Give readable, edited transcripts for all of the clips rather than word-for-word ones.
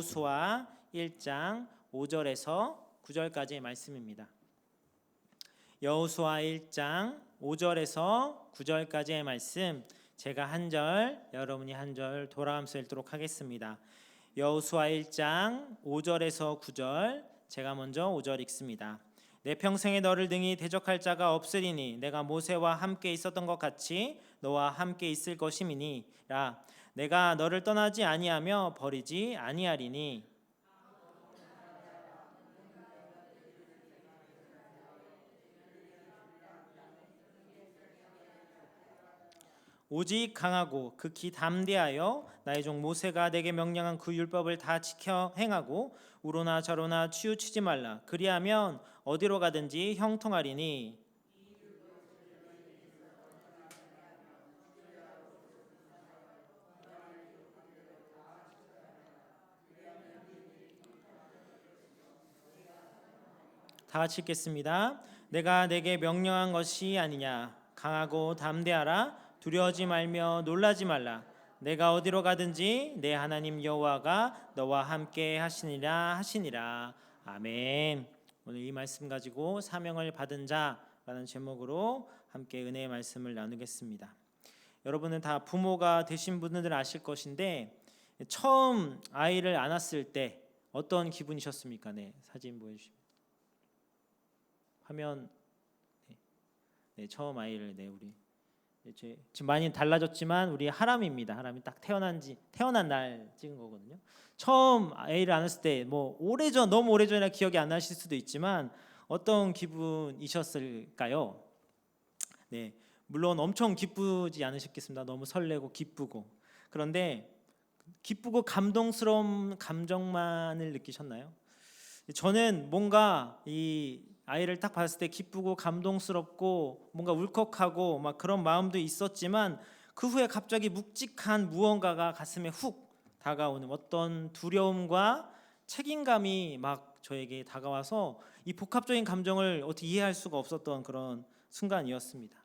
여호수아 1장 5절에서 9절까지의 말씀입니다. 여호수아 1장 5절에서 9절까지의 말씀, 제가 한 절, 여러분이 한 절 돌아가면서 읽도록 하겠습니다. 여호수아 1장 5절에서 9절, 제가 먼저 5절 읽습니다. 내 평생에 너를 등이 대적할 자가 없으리니 내가 모세와 함께 있었던 것 같이 너와 함께 있을 것임이니라. 내가 너를 떠나지 아니하며 버리지 아니하리니 오직 강하고 극히 담대하여 나의 종 모세가 내게 명령한 그 율법을 다 지켜 행하고 우로나 저로나 치우치지 말라. 그리하면 어디로 가든지 형통하리니 다 같이 읽겠습니다. 내가 내게 명령한 것이 아니냐. 강하고 담대하라. 두려워하지 말며 놀라지 말라. 내가 어디로 가든지 내 하나님 여호와가 너와 함께 하시니라. 아멘. 오늘 이 말씀 가지고 사명을 받은 자라는 제목으로 함께 은혜의 말씀을 나누겠습니다. 여러분은 다 부모가 되신 분들 아실 것인데 처음 아이를 안았을 때 어떤 기분이셨습니까? 네, 사진 보여주십니다. 화면. 네, 처음 아이를 우리 지금 많이 달라졌지만 우리 하람입니다. 하람이 딱 태어난 날 찍은 거거든요. 처음 아이를 안았을 때 뭐 너무 오래전이라 기억이 안 나실 수도 있지만 어떤 기분이셨을까요? 네, 물론 엄청 기쁘지 않으셨겠습니다. 너무 설레고 기쁘고. 그런데 기쁘고 감동스러운 감정만을 느끼셨나요? 저는 뭔가 이 아이를 딱 봤을 때 기쁘고 감동스럽고 뭔가 울컥하고 막 그런 마음도 있었지만 그 후에 갑자기 묵직한 무언가가 가슴에 훅 다가오는 어떤 두려움과 책임감이 막 저에게 다가와서 이 복합적인 감정을 어떻게 이해할 수가 없었던 그런 순간이었습니다.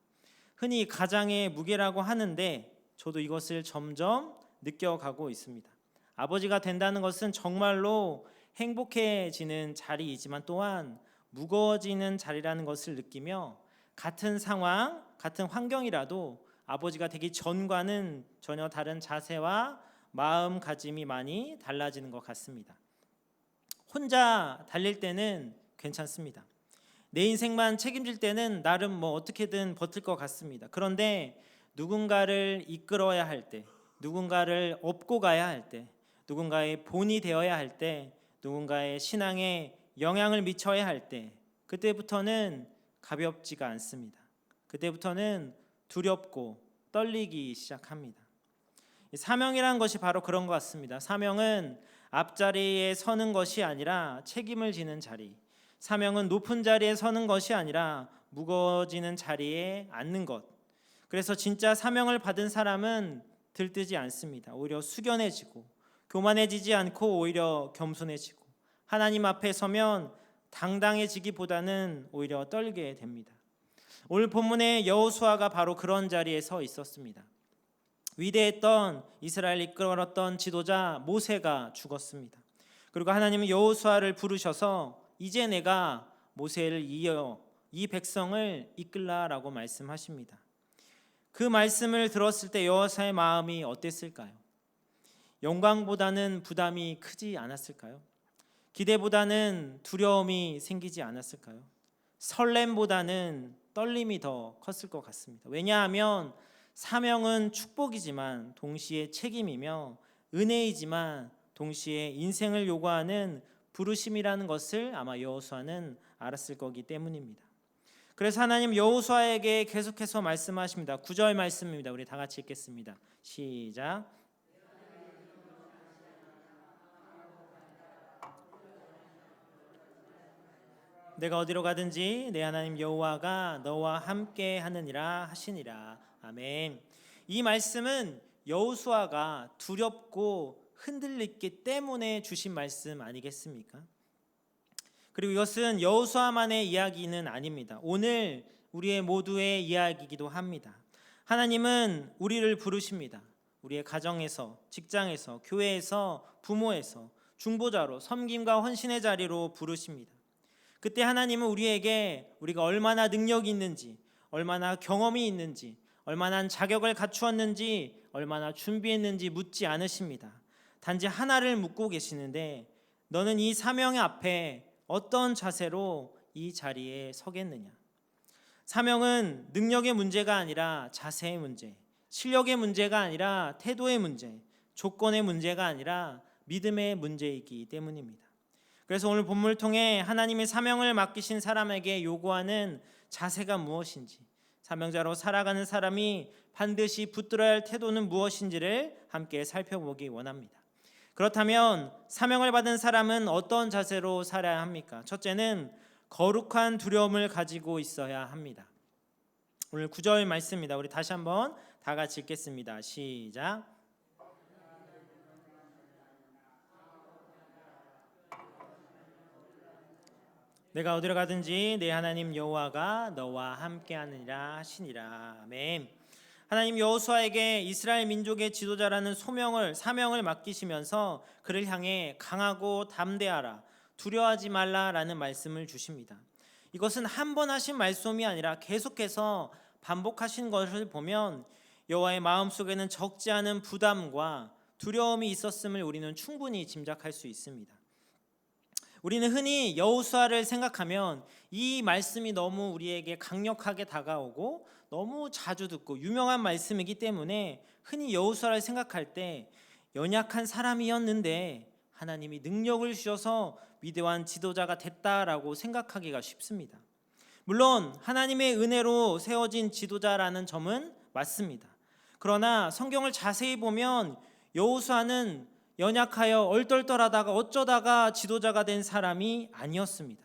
흔히 가장의 무게라고 하는데 저도 이것을 점점 느껴가고 있습니다. 아버지가 된다는 것은 정말로 행복해지는 자리이지만 또한 무거워지는 자리라는 것을 느끼며 같은 상황, 같은 환경이라도 아버지가 되기 전과는 전혀 다른 자세와 마음가짐이 많이 달라지는 것 같습니다. 혼자 달릴 때는 괜찮습니다. 내 인생만 책임질 때는 나름 뭐 어떻게든 버틸 것 같습니다. 그런데 누군가를 이끌어야 할 때, 누군가를 업고 가야 할 때, 누군가의 본이 되어야 할 때, 누군가의 신앙에 영향을 미쳐야 할 때 그때부터는 가볍지가 않습니다. 그때부터는 두렵고 떨리기 시작합니다. 사명이라는 것이 바로 그런 것 같습니다. 사명은 앞자리에 서는 것이 아니라 책임을 지는 자리, 사명은 높은 자리에 서는 것이 아니라 무거워지는 자리에 앉는 것. 그래서 진짜 사명을 받은 사람은 들뜨지 않습니다. 오히려 숙연해지고 교만해지지 않고 오히려 겸손해지고 하나님 앞에 서면 당당해지기보다는 오히려 떨게 됩니다. 오늘 본문의 여호수아가 바로 그런 자리에 서 있었습니다. 위대했던 이스라엘 이끌었던 지도자 모세가 죽었습니다. 그리고 하나님은 여호수아를 부르셔서 이제 내가 모세를 이어 이 백성을 이끌라라고 말씀하십니다. 그 말씀을 들었을 때 여호수아의 마음이 어땠을까요? 영광보다는 부담이 크지 않았을까요? 기대보다는 두려움이 생기지 않았을까요? 설렘보다는 떨림이 더 컸을 것 같습니다. 왜냐하면 사명은 축복이지만 동시에 책임이며 은혜이지만 동시에 인생을 요구하는 부르심이라는 것을 아마 여호수아는 알았을 거기 때문입니다. 그래서 하나님 여호수아에게 계속해서 말씀하십니다. 9절 말씀입니다. 우리 다 같이 읽겠습니다. 시작. 내가 어디로 가든지 내 하나님 여호와가 너와 함께 하느니라 하시니라. 아멘. 이 말씀은 여호수아가 두렵고 흔들리기 때문에 주신 말씀 아니겠습니까? 그리고 이것은 여호수아만의 이야기는 아닙니다. 오늘 우리의 모두의 이야기이기도 합니다. 하나님은 우리를 부르십니다. 우리의 가정에서, 직장에서, 교회에서, 부모에서, 중보자로 섬김과 헌신의 자리로 부르십니다. 그때 하나님은 우리가 얼마나 능력이 있는지, 얼마나 경험이 있는지, 얼마나 자격을 갖추었는지, 얼마나 준비했는지 묻지 않으십니다. 단지 하나를 묻고 계시는데, 너는 이 사명의 앞에 어떤 자세로 이 자리에 서겠느냐? 사명은 능력의 문제가 아니라 자세의 문제, 실력의 문제가 아니라 태도의 문제, 조건의 문제가 아니라 믿음의 문제이기 때문입니다. 그래서 오늘 본문을 통해 하나님의 사명을 맡기신 사람에게 요구하는 자세가 무엇인지, 사명자로 살아가는 사람이 반드시 붙들어야 할 태도는 무엇인지를 함께 살펴보기 원합니다. 그렇다면 사명을 받은 사람은 어떤 자세로 살아야 합니까? 첫째는 거룩한 두려움을 가지고 있어야 합니다. 오늘 9절 말씀입니다. 우리 다시 한번 다 같이 읽겠습니다. 시작. 내가 어디로 가든지 내 하나님 여호와가 너와 함께하느니라 하시니라. 아멘. 하나님 여호수아에게 이스라엘 민족의 지도자라는 사명을 맡기시면서 그를 향해 강하고 담대하라, 두려워하지 말라라는 말씀을 주십니다. 이것은 한 번 하신 말씀이 아니라 계속해서 반복하신 것을 보면 여호와의 마음속에는 적지 않은 부담과 두려움이 있었음을 우리는 충분히 짐작할 수 있습니다. 우리는 흔히 여호수아를 생각하면 이 말씀이 너무 우리에게 강력하게 다가오고 너무 자주 듣고 유명한 말씀이기 때문에 흔히 여호수아를 생각할 때 연약한 사람이었는데 하나님이 능력을 주셔서 위대한 지도자가 됐다라고 생각하기가 쉽습니다. 물론 하나님의 은혜로 세워진 지도자라는 점은 맞습니다. 그러나 성경을 자세히 보면 여호수아는 연약하여 얼떨떨하다가 어쩌다가 지도자가 된 사람이 아니었습니다.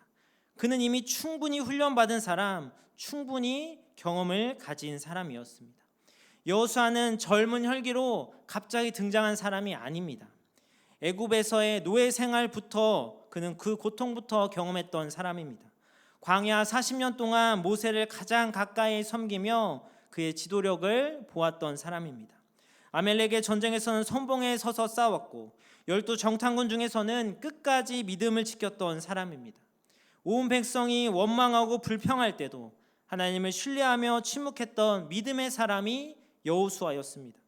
그는 이미 충분히 훈련받은 사람, 충분히 경험을 가진 사람이었습니다. 여호수아는 젊은 혈기로 갑자기 등장한 사람이 아닙니다. 애굽에서의 노예 생활부터 그는 그 고통부터 경험했던 사람입니다. 광야 40년 동안 모세를 가장 가까이 섬기며 그의 지도력을 보았던 사람입니다. 아멜렉의 전쟁에서는 선봉에 서서 싸웠고 12 정탐군 중에서는 끝까지 믿음을 지켰던 사람입니다. 온 백성이 원망하고 불평할 때도 하나님을 신뢰하며 침묵했던 믿음의 사람이 여호수아였습니다.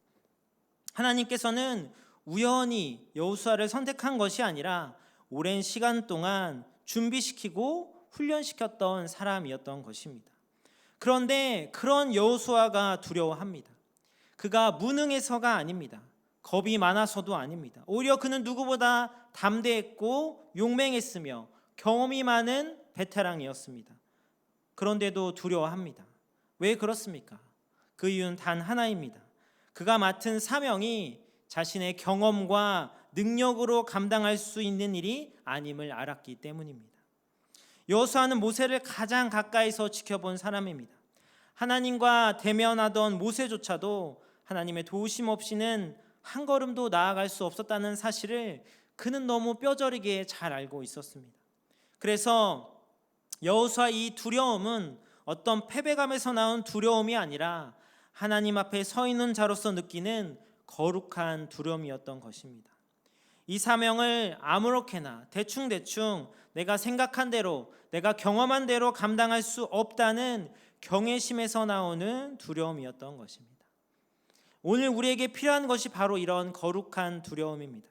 하나님께서는 우연히 여호수아를 선택한 것이 아니라 오랜 시간 동안 준비시키고 훈련시켰던 사람이었던 것입니다. 그런데 그런 여호수아가 두려워합니다. 그가 무능해서가 아닙니다. 겁이 많아서도 아닙니다. 오히려 그는 누구보다 담대했고 용맹했으며 경험이 많은 베테랑이었습니다. 그런데도 두려워합니다. 왜 그렇습니까? 그 이유는 단 하나입니다. 그가 맡은 사명이 자신의 경험과 능력으로 감당할 수 있는 일이 아님을 알았기 때문입니다. 여호수아는 모세를 가장 가까이서 지켜본 사람입니다. 하나님과 대면하던 모세조차도 하나님의 도우심 없이는 한 걸음도 나아갈 수 없었다는 사실을 그는 너무 뼈저리게 잘 알고 있었습니다. 그래서 여호수아 이 두려움은 어떤 패배감에서 나온 두려움이 아니라 하나님 앞에 서 있는 자로서 느끼는 거룩한 두려움이었던 것입니다. 이 사명을 아무렇게나 대충 내가 생각한 대로, 내가 경험한 대로 감당할 수 없다는 경외심에서 나오는 두려움이었던 것입니다. 오늘 우리에게 필요한 것이 바로 이런 거룩한 두려움입니다.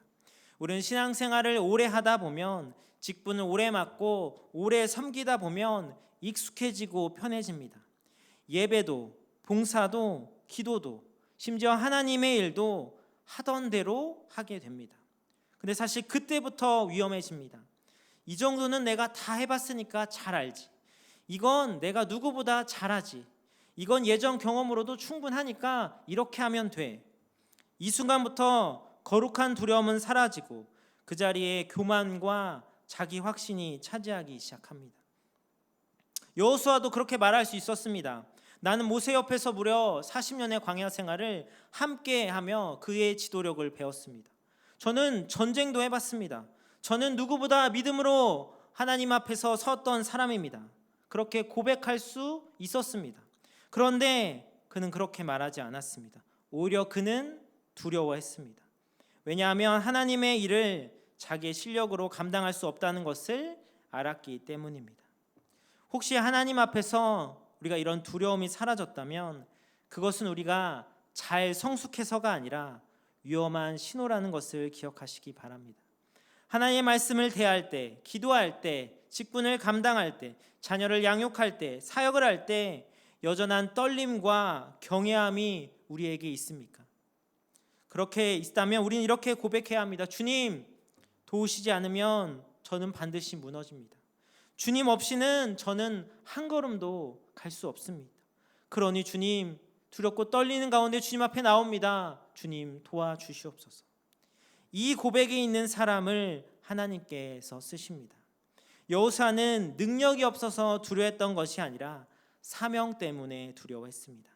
우리는 신앙생활을 오래 하다 보면, 직분을 오래 맡고 오래 섬기다 보면 익숙해지고 편해집니다. 예배도, 봉사도, 기도도, 심지어 하나님의 일도 하던 대로 하게 됩니다. 근데 사실 그때부터 위험해집니다. 이 정도는 내가 다 해봤으니까 잘 알지. 이건 내가 누구보다 잘하지. 이건 예전 경험으로도 충분하니까 이렇게 하면 돼. 이 순간부터 거룩한 두려움은 사라지고 그 자리에 교만과 자기 확신이 차지하기 시작합니다. 여호수아도 그렇게 말할 수 있었습니다. 나는 모세 옆에서 무려 40년의 광야 생활을 함께하며 그의 지도력을 배웠습니다. 저는 전쟁도 해봤습니다. 저는 누구보다 믿음으로 하나님 앞에서 섰던 사람입니다. 그렇게 고백할 수 있었습니다. 그런데 그는 그렇게 말하지 않았습니다. 오히려 그는 두려워했습니다. 왜냐하면 하나님의 일을 자기의 실력으로 감당할 수 없다는 것을 알았기 때문입니다. 혹시 하나님 앞에서 우리가 이런 두려움이 사라졌다면 그것은 우리가 잘 성숙해서가 아니라 위험한 신호라는 것을 기억하시기 바랍니다. 하나님의 말씀을 대할 때, 기도할 때, 직분을 감당할 때, 자녀를 양육할 때, 사역을 할 때 여전한 떨림과 경외함이 우리에게 있습니까? 그렇게 있다면 우리는 이렇게 고백해야 합니다. 주님, 도우시지 않으면 저는 반드시 무너집니다. 주님 없이는 저는 한 걸음도 갈 수 없습니다. 그러니 주님, 두렵고 떨리는 가운데 주님 앞에 나옵니다. 주님 도와주시옵소서. 이 고백에 있는 사람을 하나님께서 쓰십니다. 여호수아는 능력이 없어서 두려워했던 것이 아니라 사명 때문에 두려워했습니다.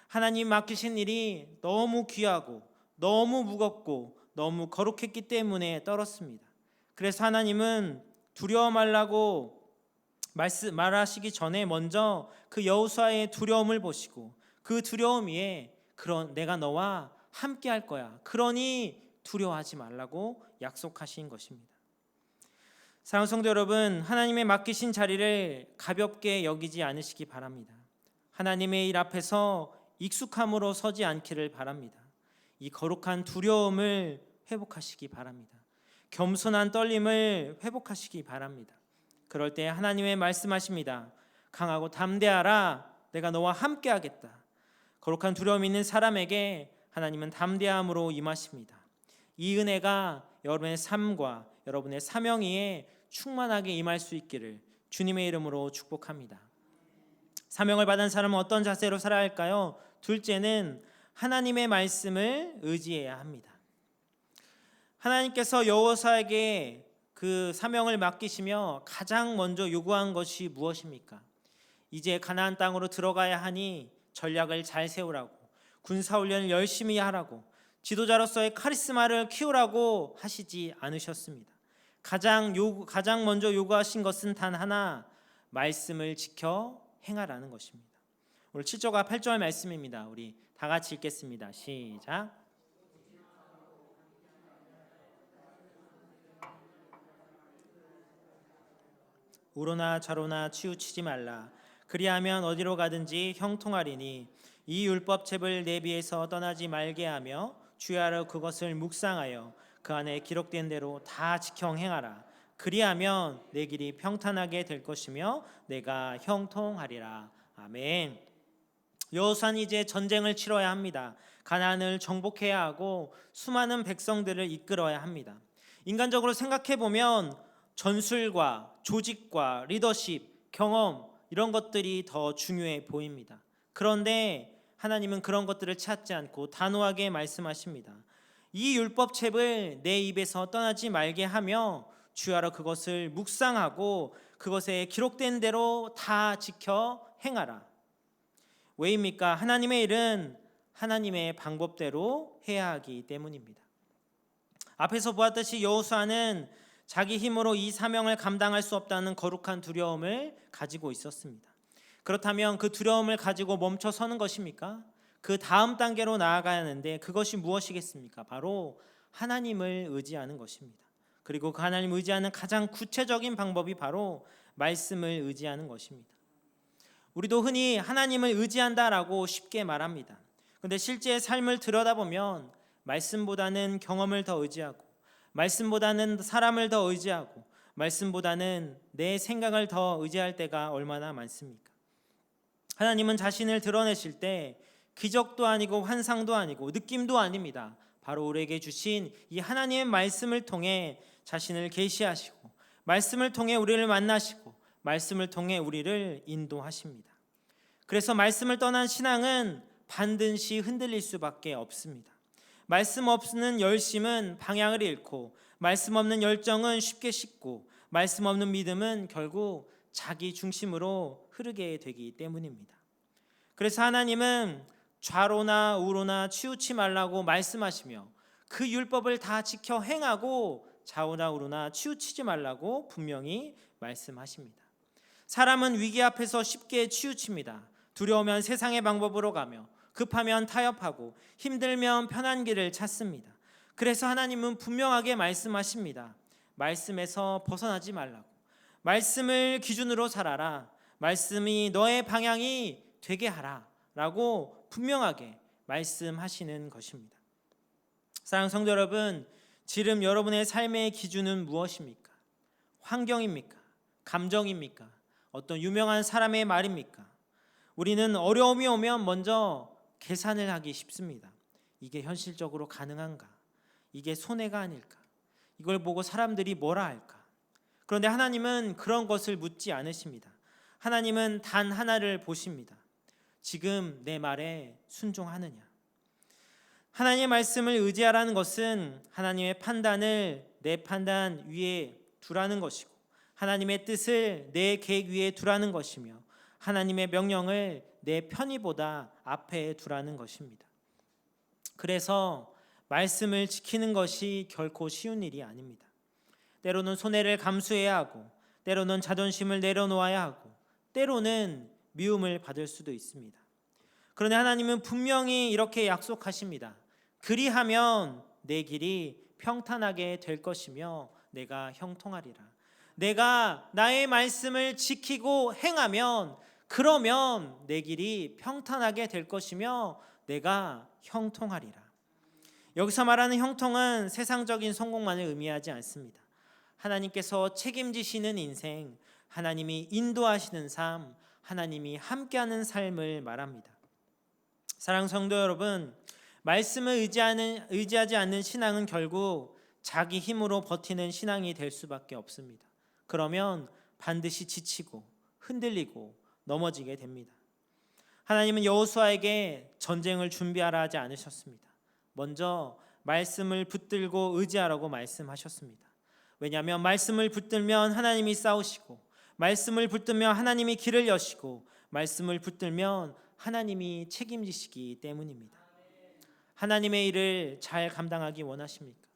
하나님 맡기신 일이 너무 귀하고 너무 무겁고 너무 거룩했기 때문에 떨었습니다. 그래서 하나님은 두려워 말라고 말하시기 전에 먼저 그 여호수아의 두려움을 보시고 그 두려움 위에 내가 너와 함께 할 거야. 그러니 두려워하지 말라고 약속하신 것입니다. 사랑하는 성도 여러분, 하나님의 맡기신 자리를 가볍게 여기지 않으시기 바랍니다. 하나님의 일 앞에서 익숙함으로 서지 않기를 바랍니다. 이 거룩한 두려움을 회복하시기 바랍니다. 겸손한 떨림을 회복하시기 바랍니다. 그럴 때 하나님의 말씀하십니다. 강하고 담대하라. 내가 너와 함께 하겠다. 거룩한 두려움 있는 사람에게 하나님은 담대함으로 임하십니다. 이 은혜가 여러분의 삶과 여러분의 사명 위에 충만하게 임할 수 있기를 주님의 이름으로 축복합니다. 사명을 받은 사람은 어떤 자세로 살아야 할까요? 둘째는 하나님의 말씀을 의지해야 합니다. 하나님께서 여호수아에게 그 사명을 맡기시며 가장 먼저 요구한 것이 무엇입니까? 이제 가나안 땅으로 들어가야 하니 전략을 잘 세우라고, 군사훈련을 열심히 하라고, 지도자로서의 카리스마를 키우라고 하시지 않으셨습니다. 가장 먼저 요구하신 것은 단 하나, 말씀을 지켜 행하라는 것입니다. 오늘 7절과 8절 말씀입니다. 우리 다 같이 읽겠습니다. 시작. 우로나 좌로나 치우치지 말라. 그리하면 어디로 가든지 형통하리니 이 율법책을 내비에서 떠나지 말게 하며 주야로 그것을 묵상하여 그 안에 기록된 대로 다 지켜 행하라. 그리하면 내 길이 평탄하게 될 것이며 내가 형통하리라. 아멘. 여호수아는 이제 전쟁을 치러야 합니다. 가나안을 정복해야 하고 수많은 백성들을 이끌어야 합니다. 인간적으로 생각해 보면 전술과 조직과 리더십, 경험 이런 것들이 더 중요해 보입니다. 그런데 하나님은 그런 것들을 찾지 않고 단호하게 말씀하십니다. 이 율법책을 내 입에서 떠나지 말게 하며 주야로 그것을 묵상하고 그것에 기록된 대로 다 지켜 행하라. 왜입니까? 하나님의 일은 하나님의 방법대로 해야 하기 때문입니다. 앞에서 보았듯이 여호수아는 자기 힘으로 이 사명을 감당할 수 없다는 거룩한 두려움을 가지고 있었습니다. 그렇다면 그 두려움을 가지고 멈춰 서는 것입니까? 그 다음 단계로 나아가야 하는데 그것이 무엇이겠습니까? 바로 하나님을 의지하는 것입니다. 그리고 그 하나님을 의지하는 가장 구체적인 방법이 바로 말씀을 의지하는 것입니다. 우리도 흔히 하나님을 의지한다라고 쉽게 말합니다. 그런데 실제 삶을 들여다보면 말씀보다는 경험을 더 의지하고, 말씀보다는 사람을 더 의지하고, 말씀보다는 내 생각을 더 의지할 때가 얼마나 많습니까? 하나님은 자신을 드러내실 때 기적도 아니고 환상도 아니고 느낌도 아닙니다. 바로 우리에게 주신 이 하나님의 말씀을 통해 자신을 계시하시고, 말씀을 통해 우리를 만나시고, 말씀을 통해 우리를 인도하십니다. 그래서 말씀을 떠난 신앙은 반드시 흔들릴 수밖에 없습니다. 말씀 없는 열심은 방향을 잃고, 말씀 없는 열정은 쉽게 식고, 말씀 없는 믿음은 결국 자기 중심으로 흐르게 되기 때문입니다. 그래서 하나님은 좌로나 우로나 치우치 말라고 말씀하시며 그 율법을 다 지켜 행하고 좌우나 우로나 치우치지 말라고 분명히 말씀하십니다. 사람은 위기 앞에서 쉽게 치우칩니다. 두려우면 세상의 방법으로 가며 급하면 타협하고 힘들면 편한 길을 찾습니다. 그래서 하나님은 분명하게 말씀하십니다. 말씀에서 벗어나지 말라고. 말씀을 기준으로 살아라. 말씀이 너의 방향이 되게 하라 라고 분명하게 말씀하시는 것입니다. 사랑하는 성도 여러분, 지금 여러분의 삶의 기준은 무엇입니까? 환경입니까? 감정입니까? 어떤 유명한 사람의 말입니까? 우리는 어려움이 오면 먼저 계산을 하기 쉽습니다. 이게 현실적으로 가능한가? 이게 손해가 아닐까? 이걸 보고 사람들이 뭐라 할까? 그런데 하나님은 그런 것을 묻지 않으십니다. 하나님은 단 하나를 보십니다. 지금 내 말에 순종하느냐? 하나님의 말씀을 의지하라는 것은 하나님의 판단을 내 판단 위에 두라는 것이고, 하나님의 뜻을 내 계획 위에 두라는 것이며, 하나님의 명령을 내 편의보다 앞에 두라는 것입니다. 그래서 말씀을 지키는 것이 결코 쉬운 일이 아닙니다. 때로는 손해를 감수해야 하고, 때로는 자존심을 내려놓아야 하고, 때로는 미움을 받을 수도 있습니다. 그런데 하나님은 분명히 이렇게 약속하십니다. 그리하면 내 길이 평탄하게 될 것이며 내가 형통하리라. 내가 나의 말씀을 지키고 행하면, 그러면 내 길이 평탄하게 될 것이며 내가 형통하리라. 여기서 말하는 형통은 세상적인 성공만을 의미하지 않습니다. 하나님께서 책임지시는 인생, 하나님이 인도하시는 삶, 하나님이 함께하는 삶을 말합니다. 사랑하는 성도 여러분, 말씀을 의지하지 않는 신앙은 결국 자기 힘으로 버티는 신앙이 될 수밖에 없습니다. 그러면 반드시 지치고 흔들리고 넘어지게 됩니다. 하나님은 여호수아에게 전쟁을 준비하라 하지 않으셨습니다. 먼저 말씀을 붙들고 의지하라고 말씀하셨습니다. 왜냐하면 말씀을 붙들면 하나님이 싸우시고, 말씀을 붙들면 하나님이 길을 여시고, 말씀을 붙들면 하나님이 책임지시기 때문입니다. 하나님의 일을 잘 감당하기 원하십니까?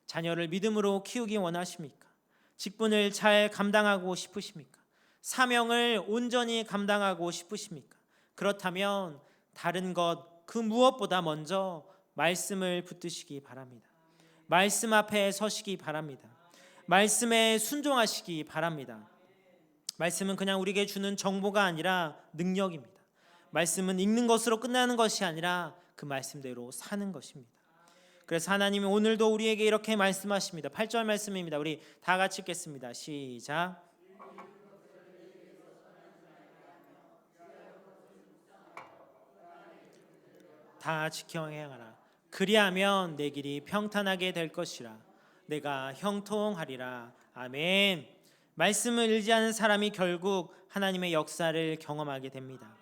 자녀를 믿음으로 키우기 원하십니까? 직분을 잘 감당하고 싶으십니까? 사명을 온전히 감당하고 싶으십니까? 그렇다면 다른 것 그 무엇보다 먼저 말씀을 붙드시기 바랍니다. 말씀 앞에 서시기 바랍니다. 말씀에 순종하시기 바랍니다. 말씀은 그냥 우리에게 주는 정보가 아니라 능력입니다. 말씀은 읽는 것으로 끝나는 것이 아니라 그 말씀대로 사는 것입니다. 그래서 하나님이 오늘도 우리에게 이렇게 말씀하십니다. 8절 말씀입니다. 우리 다 같이 읽겠습니다. 시작. 다 지켜 행하라. 그리하면 내 길이 평탄하게 될 것이라. 내가 형통하리라. 아멘. 말씀을 의지하는 사람이 결국 하나님의 역사를 경험하게 됩니다.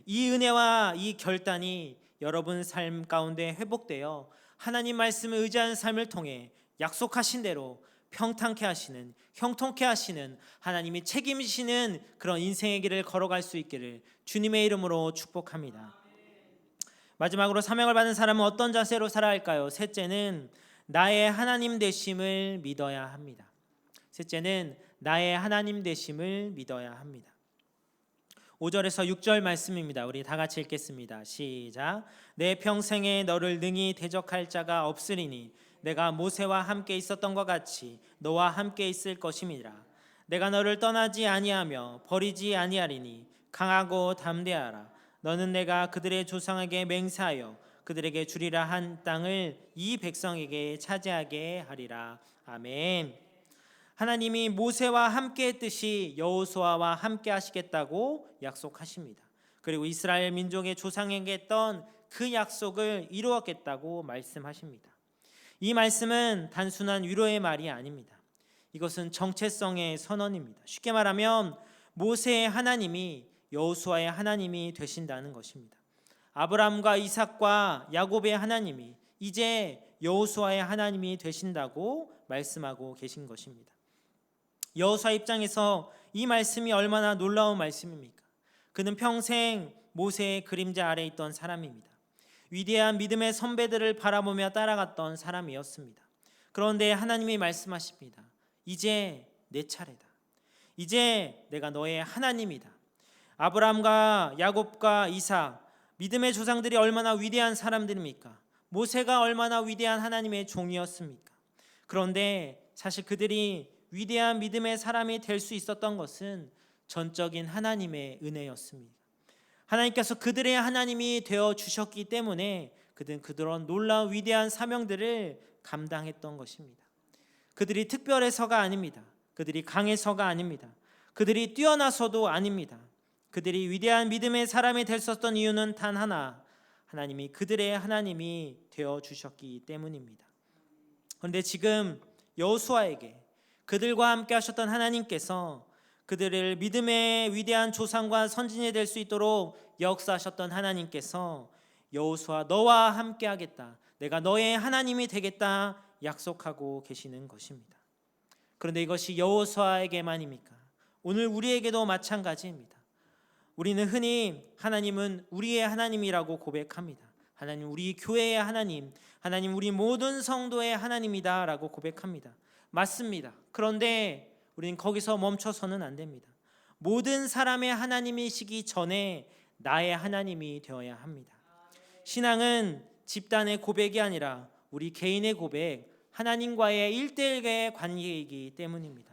이 은혜와 이 결단이 여러분 삶 가운데 회복되어 하나님 말씀을 의지하는 삶을 통해 약속하신 대로 평탄케 하시는, 형통케 하시는, 하나님이 책임지시는 그런 인생의 길을 걸어갈 수 있기를 주님의 이름으로 축복합니다. 마지막으로 사명을 받은 사람은 어떤 자세로 살아야 할까요? 셋째는 나의 하나님 되심을 믿어야 합니다. 셋째는 나의 하나님 되심을 믿어야 합니다. 5절에서 6절 말씀입니다. 우리 다 같이 읽겠습니다. 시작. 내 평생에 너를 능히 대적할 자가 없으리니 내가 모세와 함께 있었던 것 같이 너와 함께 있을 것임이라. 내가 너를 떠나지 아니하며 버리지 아니하리니 강하고 담대하라. 너는 내가 그들의 조상에게 맹세하여 그들에게 주리라 한 땅을 이 백성에게 차지하게 하리라. 아멘. 하나님이 모세와 함께 했듯이 여호수아와 함께 하시겠다고 약속하십니다. 그리고 이스라엘 민족의 조상에게 했던 그 약속을 이루었겠다고 말씀하십니다. 이 말씀은 단순한 위로의 말이 아닙니다. 이것은 정체성의 선언입니다. 쉽게 말하면 모세의 하나님이 여호수아의 하나님이 되신다는 것입니다. 아브라함과 이삭과 야곱의 하나님이 이제 여호수아의 하나님이 되신다고 말씀하고 계신 것입니다. 여호수아 입장에서 이 말씀이 얼마나 놀라운 말씀입니까? 그는 평생 모세의 그림자 아래 있던 사람입니다. 위대한 믿음의 선배들을 바라보며 따라갔던 사람이었습니다. 그런데 하나님이 말씀하십니다. 이제 내 차례다. 이제 내가 너의 하나님이다. 아브라함과 야곱과 이삭, 믿음의 조상들이 얼마나 위대한 사람들입니까? 모세가 얼마나 위대한 하나님의 종이었습니까? 그런데 사실 그들이 위대한 믿음의 사람이 될 수 있었던 것은 전적인 하나님의 은혜였습니다. 하나님께서 그들의 하나님이 되어 주셨기 때문에 그들은 놀라운 위대한 사명들을 감당했던 것입니다. 그들이 특별해서가 아닙니다. 그들이 강해서가 아닙니다. 그들이 뛰어나서도 아닙니다. 그들이 위대한 믿음의 사람이 될 수 있었던 이유는 단 하나, 하나님이 그들의 하나님이 되어 주셨기 때문입니다. 그런데 지금 여호수아에게 그들과 함께 하셨던 하나님께서 그들을 믿음의 위대한 조상과 선진이 될 수 있도록 역사하셨던 하나님께서 여호수아 너와 함께 하겠다, 내가 너의 하나님이 되겠다 약속하고 계시는 것입니다. 그런데 이것이 여호수아에게만입니까? 오늘 우리에게도 마찬가지입니다. 우리는 흔히 하나님은 우리의 하나님이라고 고백합니다. 하나님 우리 교회의 하나님, 하나님 우리 모든 성도의 하나님이다 라고 고백합니다. 맞습니다. 그런데 우리는 거기서 멈춰서는 안 됩니다. 모든 사람의 하나님이시기 전에 나의 하나님이 되어야 합니다. 신앙은 집단의 고백이 아니라 우리 개인의 고백, 하나님과의 1대1의 관계이기 때문입니다.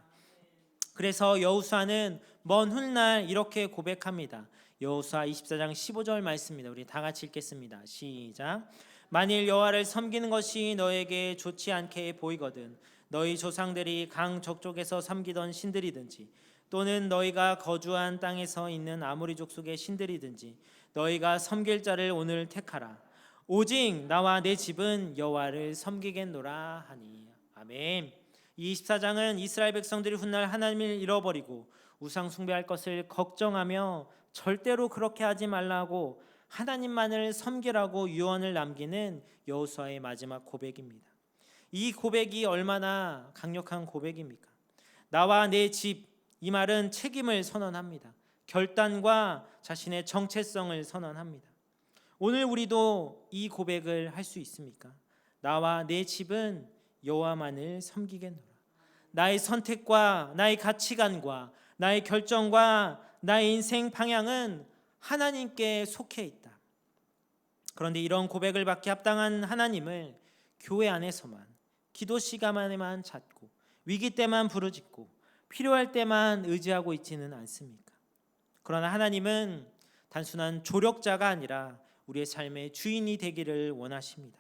그래서 여호수아는 먼 훗날 이렇게 고백합니다. 여호수아 24장 15절 말씀입니다. 우리 다 같이 읽겠습니다. 시작. 만일 여호와를 섬기는 것이 너에게 좋지 않게 보이거든 너희 조상들이 강 저쪽에서 섬기던 신들이든지 또는 너희가 거주한 땅에서 있는 아모리 족속의 신들이든지 너희가 섬길 자를 오늘 택하라. 오직 나와 내 집은 여호와를 섬기겠노라 하니. 아멘. 이 24장은 이스라엘 백성들이 훗날 하나님을 잃어버리고 우상 숭배할 것을 걱정하며 절대로 그렇게 하지 말라고 하나님만을 섬기라고 유언을 남기는 여호수아의 마지막 고백입니다. 이 고백이 얼마나 강력한 고백입니까? 나와 내 집, 이 말은 책임을 선언합니다. 결단과 자신의 정체성을 선언합니다. 오늘 우리도 이 고백을 할 수 있습니까? 나와 내 집은 여호와만을 섬기겠노라. 나의 선택과 나의 가치관과 나의 결정과 나의 인생 방향은 하나님께 속해 있다. 그런데 이런 고백을 받기 합당한 하나님을 교회 안에서만, 기도 시간에만 찾고 위기 때만 부르짖고 필요할 때만 의지하고 있지는 않습니까? 그러나 하나님은 단순한 조력자가 아니라 우리의 삶의 주인이 되기를 원하십니다.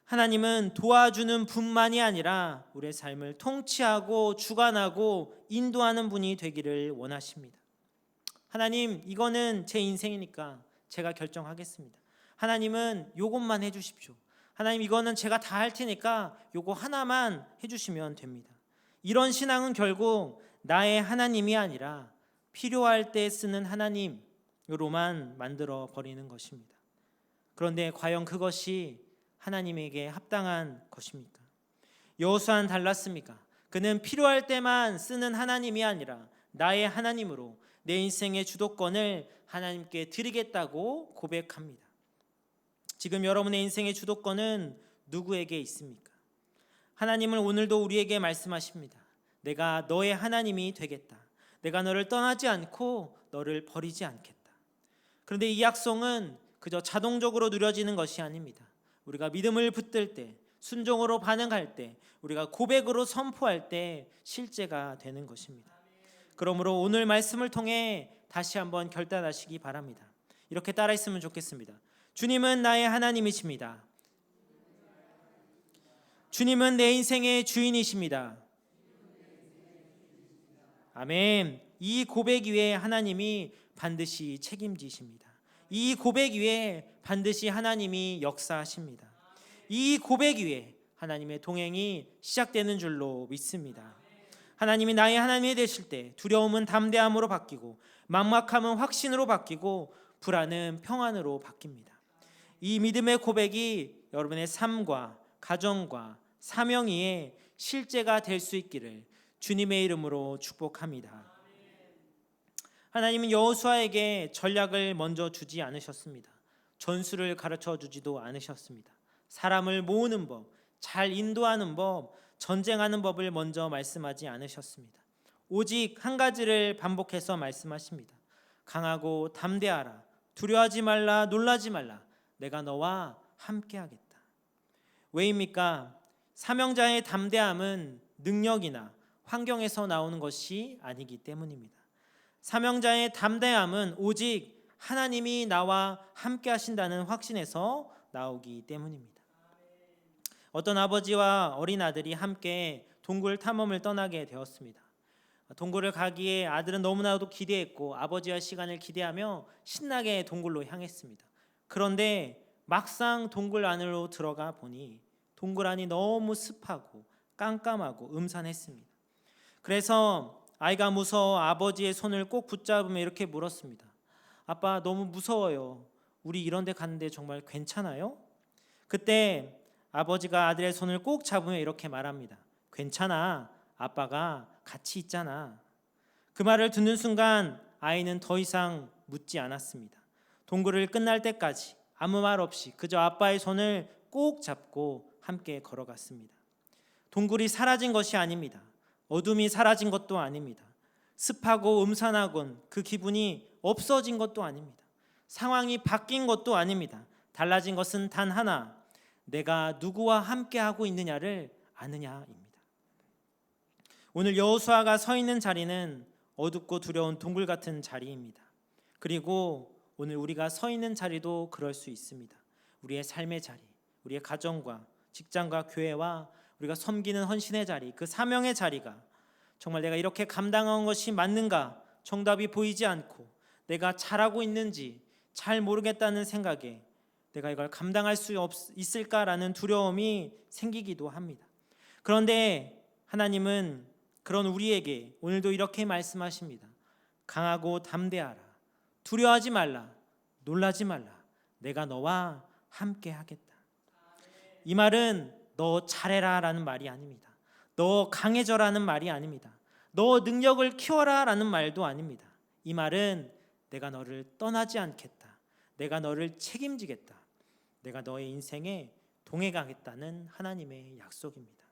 하나님은 도와주는 분만이 아니라 우리의 삶을 통치하고 주관하고 인도하는 분이 되기를 원하십니다. 하나님, 이거는 제 인생이니까 제가 결정하겠습니다. 하나님은 요것만 해주십시오. 하나님, 이거는 제가 다 할 테니까 요거 하나만 해주시면 됩니다. 이런 신앙은 결국 나의 하나님이 아니라 필요할 때 쓰는 하나님으로만 만들어 버리는 것입니다. 그런데 과연 그것이 하나님에게 합당한 것입니까? 여호수아는 달랐습니까? 그는 필요할 때만 쓰는 하나님이 아니라 나의 하나님으로 내 인생의 주도권을 하나님께 드리겠다고 고백합니다. 지금 여러분의 인생의 주도권은 누구에게 있습니까? 하나님은 오늘도 우리에게 말씀하십니다. 내가 너의 하나님이 되겠다. 내가 너를 떠나지 않고 너를 버리지 않겠다. 그런데 이 약속은 그저 자동적으로 누려지는 것이 아닙니다. 우리가 믿음을 붙들 때, 순종으로 반응할 때, 우리가 고백으로 선포할 때 실제가 되는 것입니다. 그러므로 오늘 말씀을 통해 다시 한번 결단하시기 바랍니다. 이렇게 따라했으면 좋겠습니다. 주님은 나의 하나님이십니다. 주님은 내 인생의 주인이십니다. 아멘. 이 고백 위에 하나님이 반드시 책임지십니다. 이 고백 위에 반드시 하나님이 역사하십니다. 이 고백 위에 하나님의 동행이 시작되는 줄로 믿습니다. 하나님이 나의 하나님이 되실 때 두려움은 담대함으로 바뀌고 막막함은 확신으로 바뀌고 불안은 평안으로 바뀝니다. 이 믿음의 고백이 여러분의 삶과 가정과 사명 위에 실제가 될 수 있기를 주님의 이름으로 축복합니다. 하나님은 여호수아에게 전략을 먼저 주지 않으셨습니다. 전술을 가르쳐 주지도 않으셨습니다. 사람을 모으는 법, 잘 인도하는 법, 전쟁하는 법을 먼저 말씀하지 않으셨습니다. 오직 한 가지를 반복해서 말씀하십니다. 강하고 담대하라. 두려워하지 말라. 놀라지 말라. 내가 너와 함께하겠다. 왜입니까? 사명자의 담대함은 능력이나 환경에서 나오는 것이 아니기 때문입니다. 사명자의 담대함은 오직 하나님이 나와 함께 하신다는 확신에서 나오기 때문입니다. 어떤 아버지와 어린 아들이 함께 동굴 탐험을 떠나게 되었습니다. 동굴을 가기에 아들은 너무나도 기대했고 아버지와 시간을 기대하며 신나게 동굴로 향했습니다. 그런데 막상 동굴 안으로 들어가 보니 동굴 안이 너무 습하고 깜깜하고 음산했습니다. 그래서 아이가 무서워 아버지의 손을 꼭 붙잡으며 이렇게 물었습니다. 아빠, 너무 무서워요. 우리 이런 데 갔는데 정말 괜찮아요? 그때 아버지가 아들의 손을 꼭 잡으며 이렇게 말합니다. 괜찮아. 아빠가 같이 있잖아. 그 말을 듣는 순간 아이는 더 이상 묻지 않았습니다. 동굴을 끝날 때까지 아무 말 없이 그저 아빠의 손을 꼭 잡고 함께 걸어갔습니다. 동굴이 사라진 것이 아닙니다. 어둠이 사라진 것도 아닙니다. 습하고 음산하곤 그 기분이 없어진 것도 아닙니다. 상황이 바뀐 것도 아닙니다. 달라진 것은 단 하나, 내가 누구와 함께하고 있느냐를 아느냐입니다. 오늘 여호수아가 서 있는 자리는 어둡고 두려운 동굴 같은 자리입니다. 그리고 오늘 우리가 서 있는 자리도 그럴 수 있습니다. 우리의 삶의 자리, 우리의 가정과 직장과 교회와 우리가 섬기는 헌신의 자리, 그 사명의 자리가 정말 내가 이렇게 감당한 것이 맞는가 정답이 보이지 않고 내가 잘하고 있는지 잘 모르겠다는 생각에 내가 이걸 감당할 수 있을까라는 두려움이 생기기도 합니다. 그런데 하나님은 그런 우리에게 오늘도 이렇게 말씀하십니다. 강하고 담대하라. 두려워하지 말라. 놀라지 말라. 내가 너와 함께 하겠다. 이 말은 너 잘해라 라는 말이 아닙니다. 너 강해져라는 말이 아닙니다. 너 능력을 키워라 라는 말도 아닙니다. 이 말은 내가 너를 떠나지 않겠다. 내가 너를 책임지겠다. 내가 너의 인생에 동행하겠다는 하나님의 약속입니다.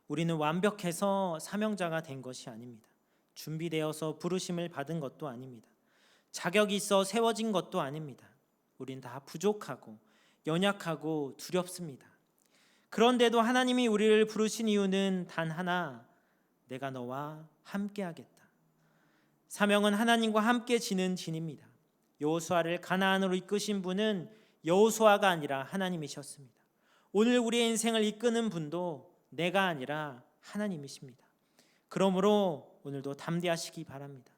우리는 완벽해서 사명자가 된 것이 아닙니다. 준비되어서 부르심을 받은 것도 아닙니다. 자격이 있어 세워진 것도 아닙니다. 우린 다 부족하고 연약하고 두렵습니다. 그런데도 하나님이 우리를 부르신 이유는 단 하나, 내가 너와 함께 하겠다. 사명은 하나님과 함께 지는 진입니다. 여호수아를 가나안으로 이끄신 분은 여호수아가 아니라 하나님이셨습니다. 오늘 우리의 인생을 이끄는 분도 내가 아니라 하나님이십니다. 그러므로 오늘도 담대하시기 바랍니다.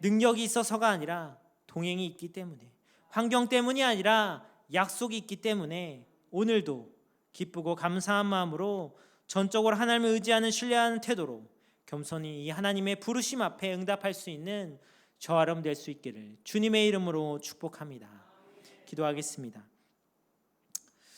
능력이 있어서가 아니라 동행이 있기 때문에, 환경 때문이 아니라 약속이 있기 때문에 오늘도 기쁘고 감사한 마음으로 전적으로 하나님을 의지하는 신뢰하는 태도로 겸손히 이 하나님의 부르심 앞에 응답할 수 있는 저와 여러분 될 수 있기를 주님의 이름으로 축복합니다. 기도하겠습니다.